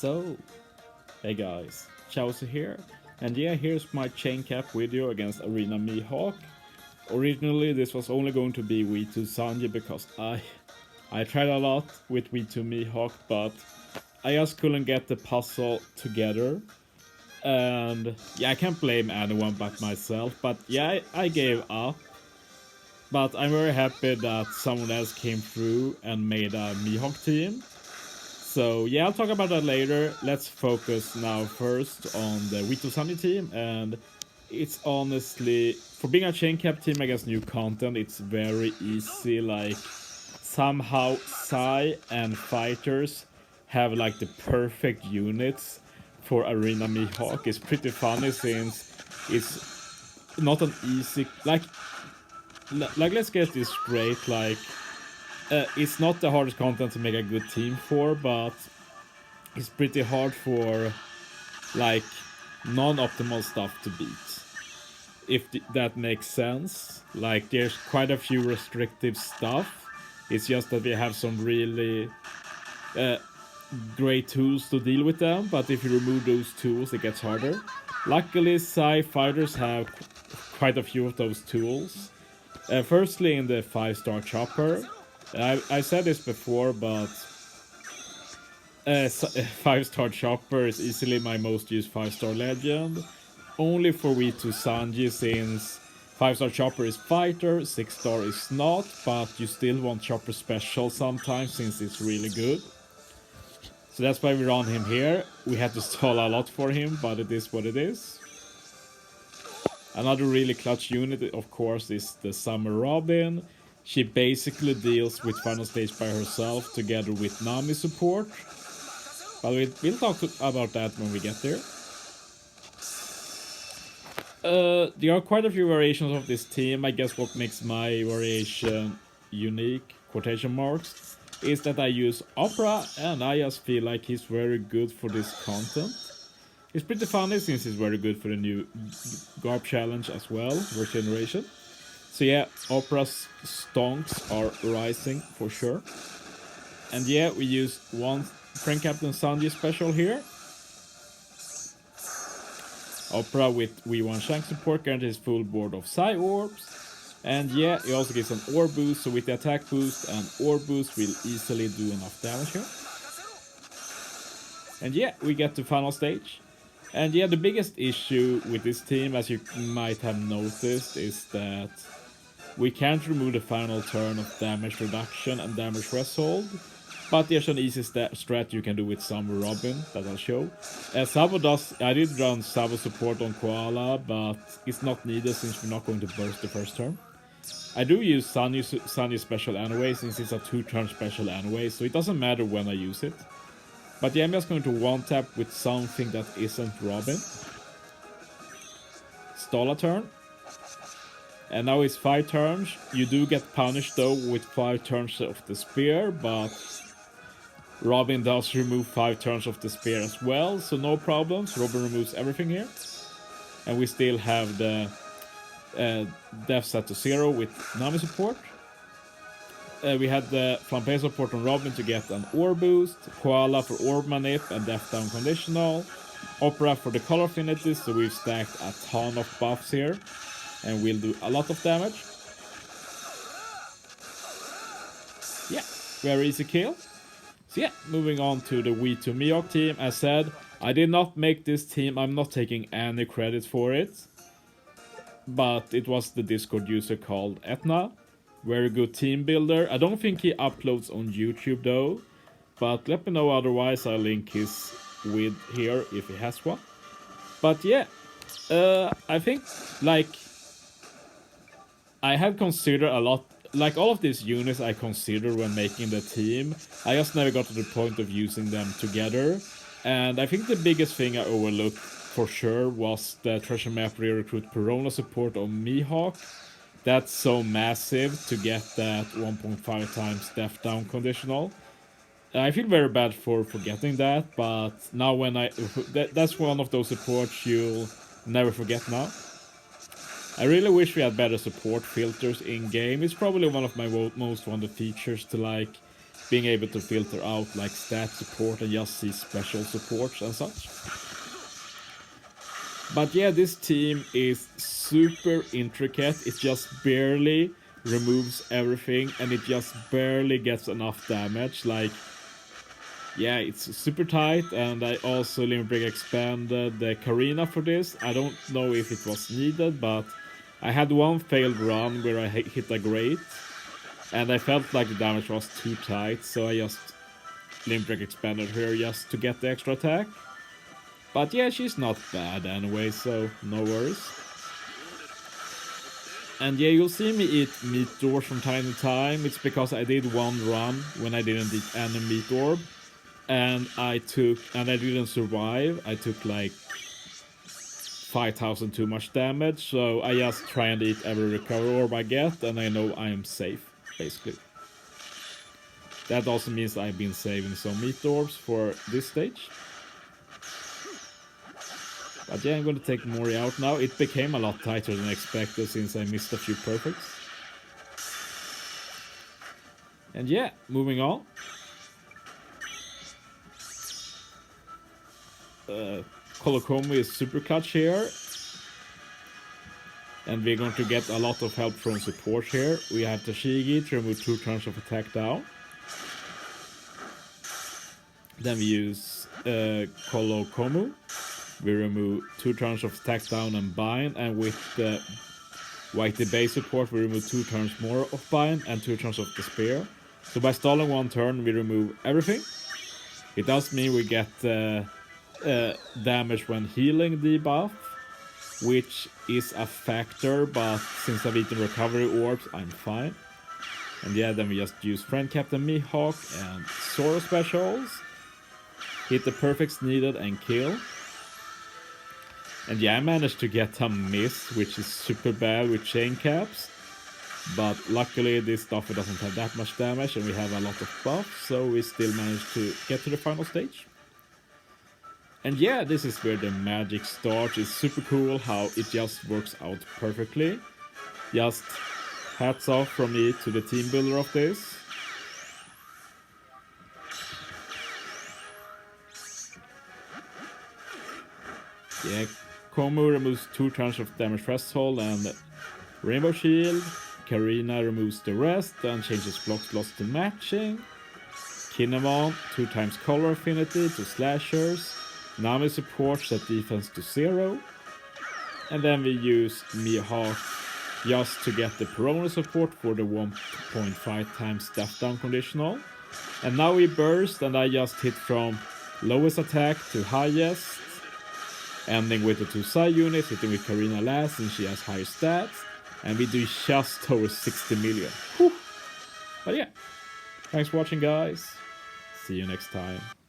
So, hey guys, Chelsea here, and yeah, here's my chain cap video against Arena Mihawk. Originally, this was only going to be V2 Sanji because I tried a lot with V2 Mihawk, but I just couldn't get the puzzle together. And yeah, I can't blame anyone but myself, but yeah, I gave up. But I'm very happy that someone else came through and made a Mihawk team. So yeah, I'll talk about that later. Let's focus now first on the V2 Sanji team, and it's honestly, for being a chain cap team against new content, it's very easy. Like, somehow Sai and fighters have like the perfect units for Arena Mihawk. It's pretty funny since it's not an easy, like let's get this straight, like it's not the hardest content to make a good team for, but it's pretty hard for like non-optimal stuff to beat, if that makes sense. Like, there's quite a few restrictive stuff. It's just that we have some really great tools to deal with them, but if you remove those tools, it gets harder. Luckily, Psy fighters have quite a few of those tools. Firstly, in the 5-star chopper, I said this before, but 5-star chopper is easily my most used 5-star legend. Only for V2 Sanji, since 5-star chopper is fighter, 6-star is not, but you still want chopper special sometimes since it's really good. So that's why we run him here. We had to stall a lot for him, but it is what it is. Another really clutch unit, of course, is the Summer Robin. She basically deals with final stage by herself together with Nami support. But we'll talk about that when we get there. There are quite a few variations of this team. I guess what makes my variation unique, quotation marks, is that I use Opera, and I just feel like he's very good for this content. It's pretty funny since it's very good for the new Garp challenge as well, Verse Generation. So yeah, Opera's stonks are rising for sure. And yeah, we use one Friend Captain Sanji special here. Opera with V1 Shank support guarantees full board of Psy orbs. And yeah, it also gives an orb boost, so with the attack boost and orb boost, we'll easily do enough damage here. And yeah, we get to final stage. And yeah, the biggest issue with this team, as you might have noticed, is that we can't remove the final turn of damage reduction and damage threshold. But there's an easy strat you can do with Summer Robin that I'll show. Sabo does, I did run Sabo support on Koala, but it's not needed since we're not going to burst the first turn. I do use Sanji special anyway, since it's a 2-turn special anyway, so it doesn't matter when I use it. But yeah, I'm just going to one-tap with something that isn't Robin. Stall a turn. And now it's 5 turns. You do get punished though with 5 turns of the spear, but Robin does remove 5 turns of the spear as well, so no problems. Robin removes everything here. And we still have the death set to 0 with Nami support. We had the Flampe support on Robin to get an orb boost, Koala for orb manip and death down conditional, Opera for the color affinities, so we've stacked a ton of buffs here, and we'll do a lot of damage. Yeah, very easy kill. So yeah, moving on to the V2 Mihawk team. As said, I did not make this team, I'm not taking any credit for it, but it was the Discord user called Etna. Very good team builder. I don't think he uploads on YouTube though, but let me know otherwise. I'll link his vid here if he has one. But yeah, I think like I have considered a lot, like all of these units I considered when making the team. I just never got to the point of using them together. And I think the biggest thing I overlooked for sure was the treasure map re-recruit Perona support on Mihawk. That's so massive to get that 1.5 times death down conditional. I feel very bad for forgetting that, but now when that's one of those supports you'll never forget now. I really wish we had better support filters in game. It's probably one of my most wanted features to like being able to filter out like stat support and just see special supports and such. But yeah, this team is super intricate. It just barely removes everything and it just barely gets enough damage. Like, yeah, it's super tight, and I also Limit Break expanded the Karina for this. I don't know if it was needed, but I had one failed run where I hit a great, and I felt like the damage was too tight, so I just Limit Break expanded her just to get the extra attack. But yeah, she's not bad anyway, so no worries. And yeah, you'll see me eat meat orbs from time to time. It's because I did one run when I didn't eat any meat orb. And I didn't survive. I took like 5,000 too much damage. So I just try and eat every recover orb I get, and I know I am safe, basically. That also means I've been saving some meat orbs for this stage. But yeah, I'm going to take Mori out now. It became a lot tighter than expected since I missed a few perfects. And yeah, moving on. Colocomo is super clutch here. And we're going to get a lot of help from support here. We have Tashigi to remove 2 turns of attack down. Then we use Colocomo. We remove 2 turns of attack down and bind, and with the Whitey base support we remove 2 turns more of bind and 2 turns of despair. So by stalling 1 turn we remove everything. It does mean we get damage when healing debuff, which is a factor, but since I've eaten recovery orbs I'm fine. And yeah, then we just use Friend Captain Mihawk and Zoro specials. Hit the perfects needed and kill. And yeah, I managed to get a miss, which is super bad with chain caps. But luckily this stuff doesn't have that much damage and we have a lot of buffs, so we still managed to get to the final stage. And yeah, this is where the magic starts. It's super cool how it just works out perfectly. Just hats off from me to the team builder of this. Yeah, Como removes 2 turns of damage threshold and Rainbow Shield. Karina removes the rest and changes block slots to matching. Kinemon 2 times color affinity to slashers. Nami supports that defense to 0. And then we use Mihawk just to get the Perona support for the 1.5 times step down conditional. And now we burst and I just hit from lowest attack to highest. Ending with the 2 side units, hitting with Karina last since she has higher stats. And we do just over 60 million. Whew. But yeah, thanks for watching guys. See you next time.